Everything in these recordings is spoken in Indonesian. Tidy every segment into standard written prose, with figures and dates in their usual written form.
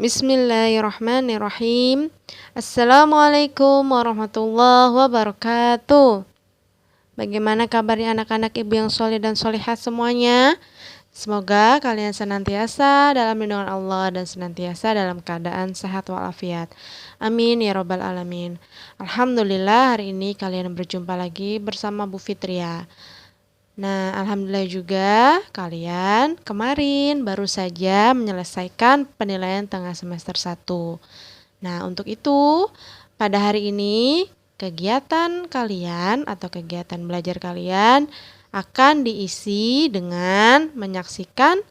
Bismillahirrahmanirrahim. Assalamualaikum warahmatullahi wabarakatuh. Bagaimana kabarnya anak-anak ibu yang soleh dan solehat semuanya? Semoga kalian senantiasa dalam lindungan Allah dan senantiasa dalam keadaan sehat walafiat. Amin ya robbal alamin. Alhamdulillah hari ini kalian berjumpa lagi bersama Bu Fitria. Nah, alhamdulillah juga kalian kemarin baru saja menyelesaikan penilaian tengah semester 1. Nah, untuk itu pada hari ini kegiatan kalian atau kegiatan belajar kalian akan diisi dengan menyaksikan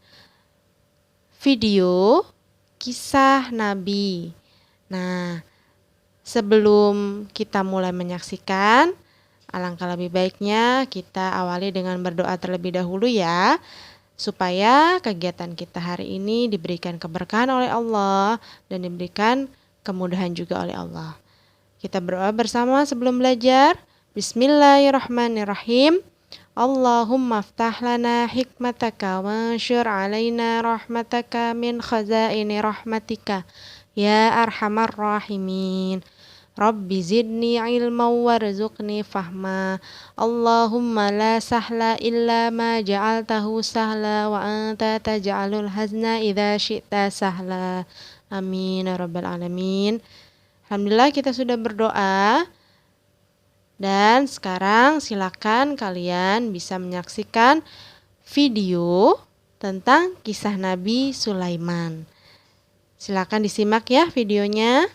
video kisah Nabi. Nah, sebelum kita mulai menyaksikan, alangkah lebih baiknya kita awali dengan berdoa terlebih dahulu ya, supaya kegiatan kita hari ini diberikan keberkahan oleh Allah dan diberikan kemudahan juga oleh Allah. Kita berdoa bersama sebelum belajar. Bismillahirrahmanirrahim. Allahumma aftah lana hikmataka wansyur alaina rahmataka min khazaini rahmatika ya arhamar rahimin. Rabbi zidni ilma warzuqni fahma. Allahumma la sahla illa ma ja'altahu sahla wa anta taj'alul hazna idza syi'ta sahla. Amin ya rabbal alamin. Alhamdulillah kita sudah berdoa. Dan sekarang silakan kalian bisa menyaksikan video tentang kisah Nabi Sulaiman. Silakan disimak ya videonya.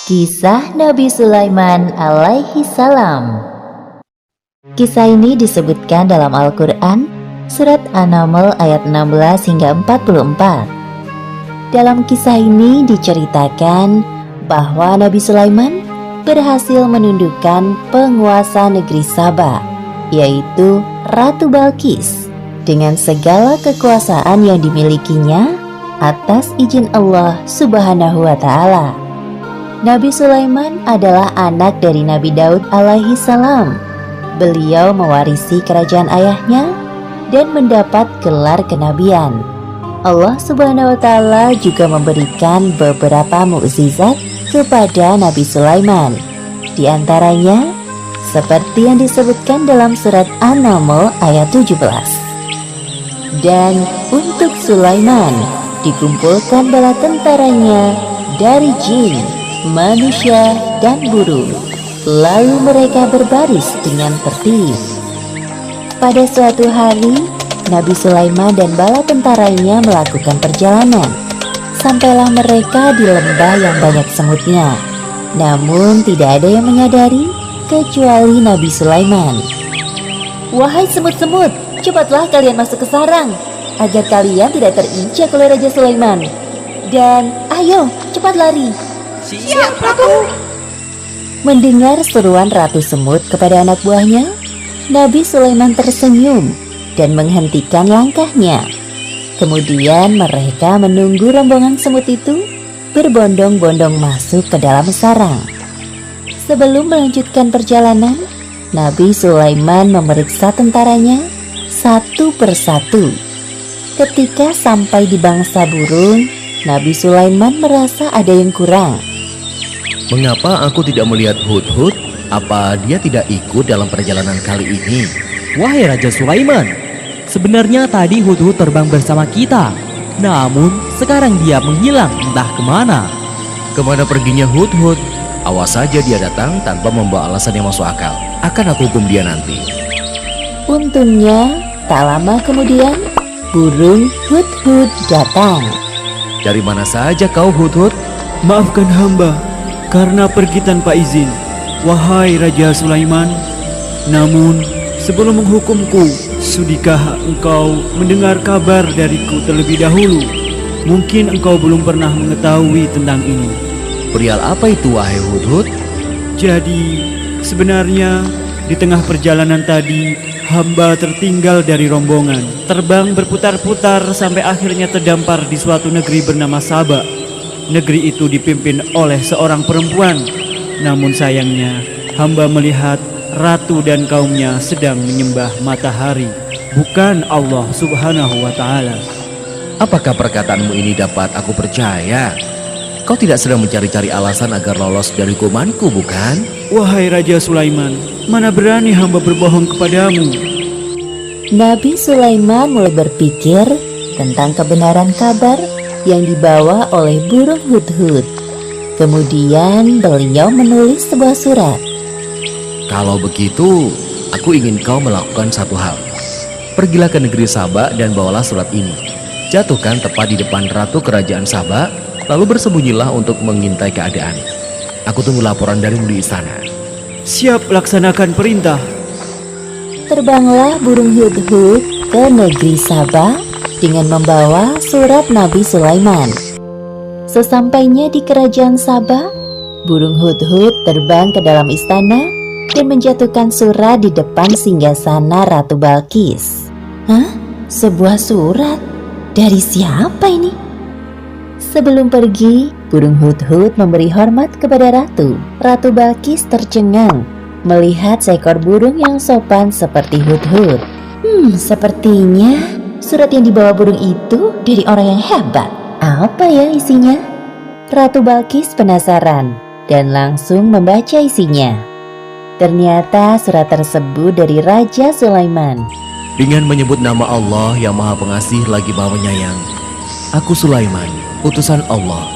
Kisah Nabi Sulaiman alaihi salam. Kisah ini disebutkan dalam Al-Quran, surat An-Naml ayat 16 hingga 44. Dalam kisah ini diceritakan bahwa Nabi Sulaiman berhasil menundukkan penguasa negeri Saba, yaitu Ratu Balqis, dengan segala kekuasaan yang dimilikinya atas izin Allah Subhanahu wa Ta'ala. Nabi Sulaiman adalah anak dari Nabi Daud alaihi salam. Beliau mewarisi kerajaan ayahnya dan mendapat gelar kenabian. Allah Subhanahu wa Ta'ala juga memberikan beberapa mukjizat kepada Nabi Sulaiman. Di antaranya seperti yang disebutkan dalam surat An-Naml ayat 17. Dan untuk Sulaiman dikumpulkan bala tentaranya dari jin, manusia, dan burung. Lalu mereka berbaris dengan tertib. Pada suatu hari, Nabi Sulaiman dan bala tentaranya melakukan perjalanan. Sampailah mereka di lembah yang banyak semutnya. Namun tidak ada yang menyadari kecuali Nabi Sulaiman. Wahai semut-semut, cepatlah kalian masuk ke sarang, agar kalian tidak terinjak oleh Raja Sulaiman. Dan ayo, cepat lari. Siap, Ratu. Mendengar seruan Ratu Semut kepada anak buahnya, Nabi Sulaiman tersenyum dan menghentikan langkahnya. Kemudian mereka menunggu rombongan semut itu berbondong-bondong masuk ke dalam sarang. Sebelum melanjutkan perjalanan, Nabi Sulaiman memeriksa tentaranya satu persatu. Ketika sampai di bangsa burung, Nabi Sulaiman merasa ada yang kurang. Mengapa aku tidak melihat Hudhud? Apa dia tidak ikut dalam perjalanan kali ini? Wahai Raja Sulaiman, sebenarnya tadi Hudhud terbang bersama kita. Namun sekarang dia menghilang entah kemana. Kemana perginya Hudhud? Awas saja dia datang tanpa membawa alasan yang masuk akal. Akan aku hukum dia nanti. Untungnya, tak lama kemudian, burung Hudhud datang. Dari mana saja kau Hudhud? Maafkan hamba karena pergi tanpa izin, wahai Raja Sulaiman. Namun, sebelum menghukumku, sudikah engkau mendengar kabar dariku terlebih dahulu? Mungkin engkau belum pernah mengetahui tentang ini. Perihal apa itu wahai Hudhud? Jadi, sebenarnya di tengah perjalanan tadi, hamba tertinggal dari rombongan. Terbang berputar-putar sampai akhirnya terdampar di suatu negeri bernama Saba. Negeri itu dipimpin oleh seorang perempuan. Namun sayangnya, hamba melihat ratu dan kaumnya sedang menyembah matahari, bukan Allah Subhanahu wa Ta'ala. Apakah perkataanmu ini dapat aku percaya? Kau tidak sedang mencari-cari alasan agar lolos dari hukumanku, bukan? Wahai Raja Sulaiman, mana berani hamba berbohong kepadamu. Nabi Sulaiman mulai berpikir tentang kebenaran kabar yang dibawa oleh burung hudhud. Kemudian beliau menulis sebuah surat. Kalau begitu, aku ingin kau melakukan satu hal. Pergilah ke negeri Saba dan bawalah surat ini. Jatuhkan tepat di depan ratu kerajaan Saba, lalu bersembunyilah untuk mengintai keadaan. Aku tunggu laporan darimu di istana. Siap, laksanakan perintah. Terbanglah burung hudhud ke negeri Saba dengan membawa surat Nabi Sulaiman. Sesampainya di kerajaan Saba, burung hudhud terbang ke dalam istana dan menjatuhkan surat di depan singgasana Ratu Balqis. Hah? Sebuah surat? Dari siapa ini? Sebelum pergi, burung hudhud memberi hormat kepada ratu. Ratu Balqis tercengang melihat seekor burung yang sopan seperti hudhud. Sepertinya surat yang dibawa burung itu dari orang yang hebat. Apa ya isinya? Ratu Balqis penasaran dan langsung membaca isinya. Ternyata surat tersebut dari Raja Sulaiman. Dengan menyebut nama Allah yang Maha Pengasih lagi Maha Penyayang, aku Sulaiman, utusan Allah.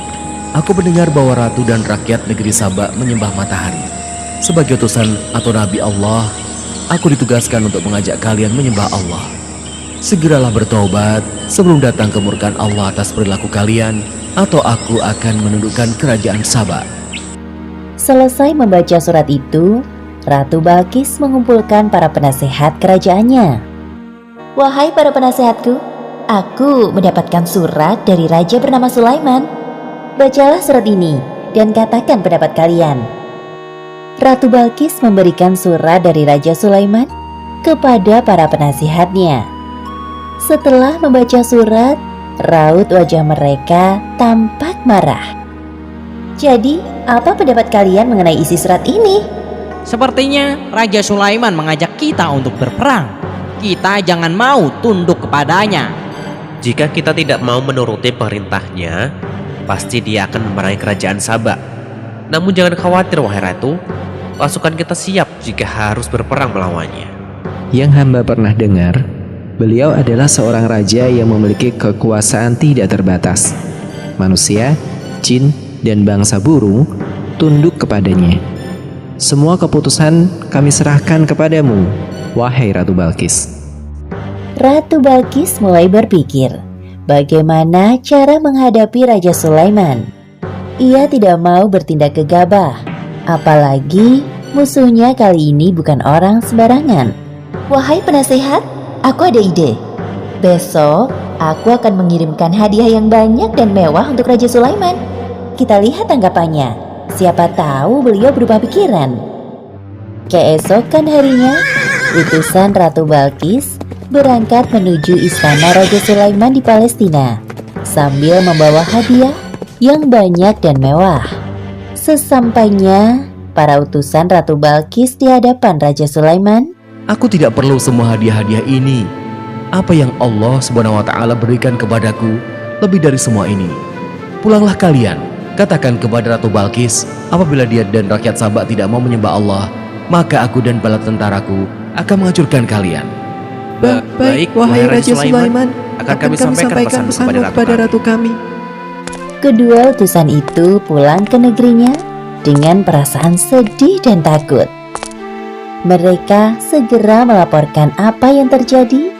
Aku mendengar bahwa ratu dan rakyat negeri Saba menyembah matahari. Sebagai utusan atau Nabi Allah, aku ditugaskan untuk mengajak kalian menyembah Allah. Segeralah bertobat sebelum datang kemurkaan Allah atas perilaku kalian, atau aku akan menundukkan kerajaan Saba. Selesai membaca surat itu, Ratu Balqis mengumpulkan para penasehat kerajaannya. Wahai para penasehatku, aku mendapatkan surat dari raja bernama Sulaiman. Bacalah surat ini dan katakan pendapat kalian. Ratu Balqis memberikan surat dari Raja Sulaiman kepada para penasihatnya. Setelah membaca surat, raut wajah mereka tampak marah. Jadi, apa pendapat kalian mengenai isi surat ini? Sepertinya Raja Sulaiman mengajak kita untuk berperang. Kita jangan mau tunduk kepadanya. Jika kita tidak mau menuruti perintahnya, pasti dia akan memerangi kerajaan Saba. Namun jangan khawatir wahai ratu, pasukan kita siap jika harus berperang melawannya. Yang hamba pernah dengar, beliau adalah seorang raja yang memiliki kekuasaan tidak terbatas. Manusia, jin, dan bangsa burung tunduk kepadanya. Semua keputusan kami serahkan kepadamu, wahai Ratu Balqis. Ratu Balqis mulai berpikir bagaimana cara menghadapi Raja Sulaiman. Ia tidak mau bertindak gegabah, apalagi musuhnya kali ini bukan orang sembarangan. Wahai penasehat, aku ada ide. Besok aku akan mengirimkan hadiah yang banyak dan mewah untuk Raja Sulaiman. Kita lihat tanggapannya. Siapa tahu beliau berubah pikiran. Keesokan harinya, utusan Ratu Balqis berangkat menuju istana Raja Sulaiman di Palestina sambil membawa hadiah yang banyak dan mewah. Sesampainya para utusan Ratu Balqis di hadapan Raja Sulaiman, Aku tidak perlu semua hadiah-hadiah ini. Apa yang Allah Subhanahu wa Ta'ala berikan kepadaku lebih dari semua ini. Pulanglah kalian, katakan kepada Ratu Balqis, apabila dia dan rakyat Saba tidak mau menyembah Allah, maka aku dan bala tentaraku akan menghancurkan kalian. Baik, wahai Raja Sulaiman, akan kami sampaikan pesanmu kepada ratu kami. kedua utusan itu pulang ke negerinya dengan perasaan sedih dan takut. Mereka segera melaporkan apa yang terjadi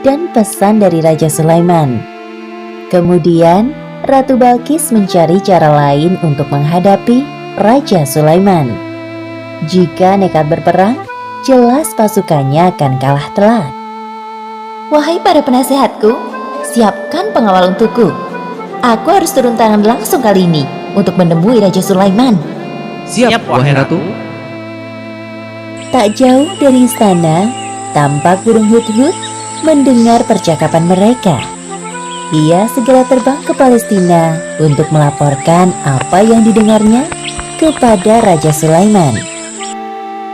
dan pesan dari Raja Sulaiman. Kemudian Ratu Balqis mencari cara lain untuk menghadapi Raja Sulaiman. Jika nekat berperang, jelas pasukannya akan kalah telak. Wahai para penasehatku, siapkan pengawal untukku. Aku harus turun tangan langsung kali ini untuk menemui Raja Sulaiman. Siap, wahai ratu. Tak jauh dari istana, tampak burung hudhud mendengar percakapan mereka. Ia segera terbang ke Palestina untuk melaporkan apa yang didengarnya kepada Raja Sulaiman.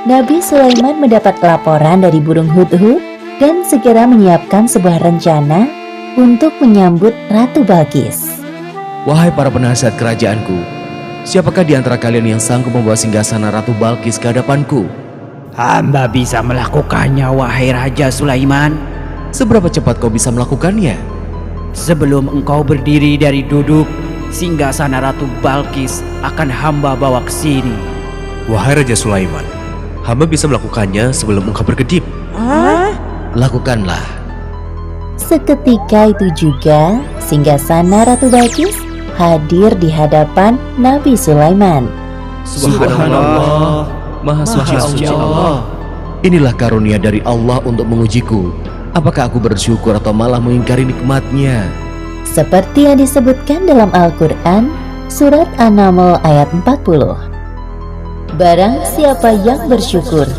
Nabi Sulaiman mendapat laporan dari burung hudhud dan segera menyiapkan sebuah rencana untuk menyambut Ratu Balkis. Wahai para penasihat kerajaanku, siapakah di antara kalian yang sanggup membawa singgasana Ratu Balkis ke hadapanku? Hamba bisa melakukannya, wahai Raja Sulaiman. Seberapa cepat kau bisa melakukannya? Sebelum engkau berdiri dari duduk, singgasana Ratu Balkis akan hamba bawa ke sini. Wahai Raja Sulaiman, hamba bisa melakukannya sebelum engkau berkedip. Lakukanlah. Seketika itu juga, singgasana Ratu Balkis hadir di hadapan Nabi Sulaiman. Subhanallah, Maha Suci Allah. Inilah karunia dari Allah untuk mengujiku. Apakah aku bersyukur atau malah mengingkari nikmatnya? Seperti yang disebutkan dalam Al-Quran, Surat An-Naml ayat 40. Barang siapa yang bersyukur,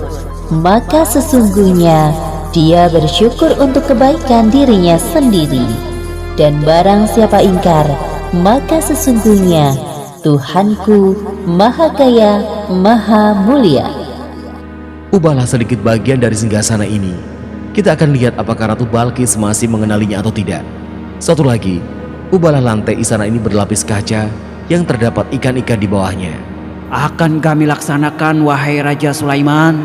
maka sesungguhnya dia bersyukur untuk kebaikan dirinya sendiri. Dan barang siapa ingkar, maka sesungguhnya Tuhanku Maha Kaya, Maha Mulia. Ubahlah sedikit bagian dari singgasana ini. Kita akan lihat apakah Ratu Balkis masih mengenalinya atau tidak. Satu lagi, ubahlah lantai istana ini berlapis kaca yang terdapat ikan-ikan di bawahnya. Akan kami laksanakan, wahai Raja Sulaiman.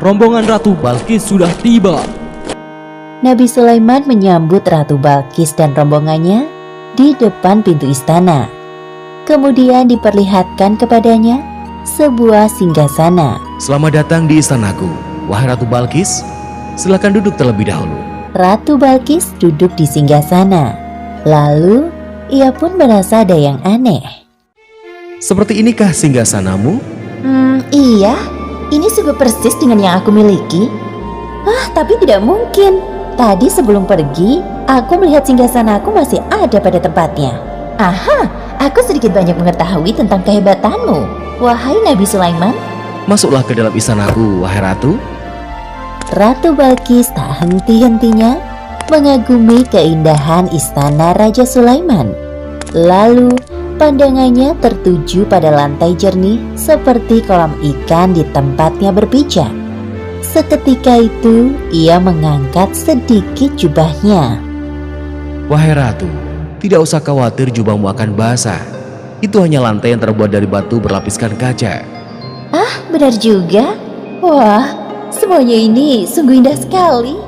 Rombongan Ratu Balkis sudah tiba. Nabi Sulaiman menyambut Ratu Balkis dan rombongannya di depan pintu istana. Kemudian diperlihatkan kepadanya sebuah singgasana. Selamat datang di istanaku, wahai Ratu Balkis. Silakan duduk terlebih dahulu. Ratu Balkis duduk di singgasana. Lalu ia pun merasa ada yang aneh. Seperti inikah singgasanamu? Iya, ini sungguh persis dengan yang aku miliki. Tapi tidak mungkin. Tadi sebelum pergi, aku melihat singgasanaku masih ada pada tempatnya. Aha, aku sedikit banyak mengetahui tentang kehebatanmu, wahai Nabi Sulaiman. Masuklah ke dalam istanaku, wahai Ratu. Ratu Balkis tak henti-hentinya mengagumi keindahan istana Raja Sulaiman. Lalu pandangannya tertuju pada lantai jernih seperti kolam ikan di tempatnya berpijak. Seketika itu ia mengangkat sedikit jubahnya. Wahai Ratu, tidak usah khawatir jubahmu akan basah. Itu hanya lantai yang terbuat dari batu berlapiskan kaca. Benar juga. Wah, semuanya ini sungguh indah sekali.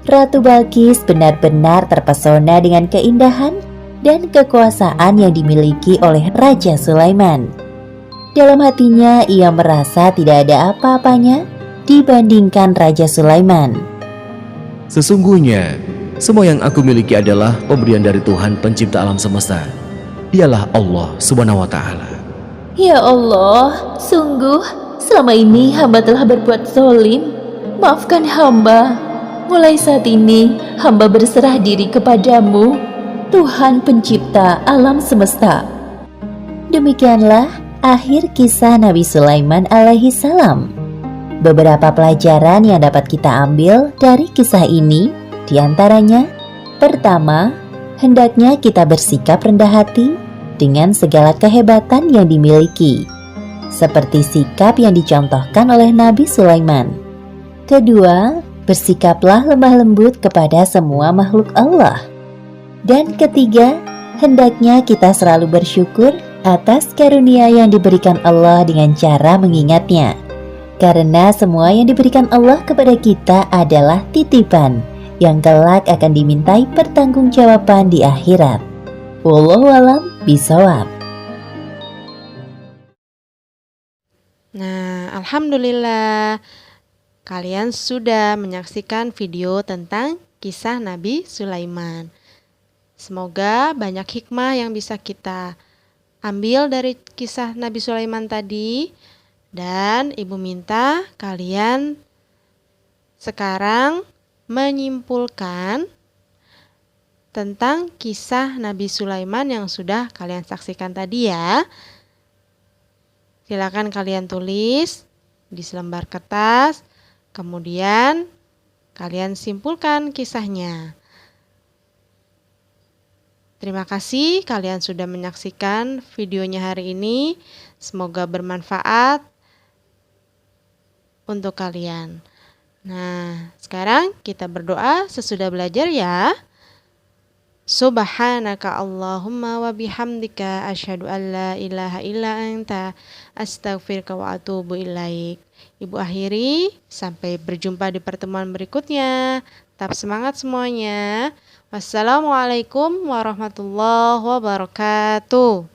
Ratu Balkis benar-benar terpesona dengan keindahan dan kekuasaan yang dimiliki oleh Raja Sulaiman. Dalam hatinya ia merasa tidak ada apa-apanya dibandingkan Raja Sulaiman. Sesungguhnya, semua yang aku miliki adalah pemberian dari Tuhan pencipta alam semesta. Dialah Allah Subhanahu wa Ta'ala. Ya Allah, sungguh selama ini hamba telah berbuat zalim. Maafkan hamba. Mulai saat ini hamba berserah diri kepadamu, Tuhan pencipta alam semesta. Demikianlah akhir kisah Nabi Sulaiman alaihi salam. Beberapa pelajaran yang dapat kita ambil dari kisah ini diantaranya, pertama, hendaknya kita bersikap rendah hati dengan segala kehebatan yang dimiliki, seperti sikap yang dicontohkan oleh Nabi Sulaiman. Kedua, bersikaplah lemah lembut kepada semua makhluk Allah. Dan ketiga, hendaknya kita selalu bersyukur atas karunia yang diberikan Allah dengan cara mengingatnya. Karena semua yang diberikan Allah kepada kita adalah titipan yang kelak akan dimintai pertanggungjawaban di akhirat. Wallahu a'lam bishawab. Nah, alhamdulillah kalian sudah menyaksikan video tentang kisah Nabi Sulaiman. Semoga banyak hikmah yang bisa kita ambil dari kisah Nabi Sulaiman tadi. Dan Ibu minta kalian sekarang menyimpulkan tentang kisah Nabi Sulaiman yang sudah kalian saksikan tadi ya. Silakan kalian tulis di selembar kertas, kemudian kalian simpulkan kisahnya. Terima kasih kalian sudah menyaksikan videonya hari ini. Semoga bermanfaat. untuk kalian. Nah, sekarang kita berdoa sesudah belajar ya. Subhanaka Allahumma wa bihamdika asyhadu an la ilaha illa anta astaghfiruka wa atubu ilaik. Ibu akhiri, sampai berjumpa di pertemuan berikutnya. Tetap semangat semuanya. Wassalamualaikum warahmatullahi wabarakatuh.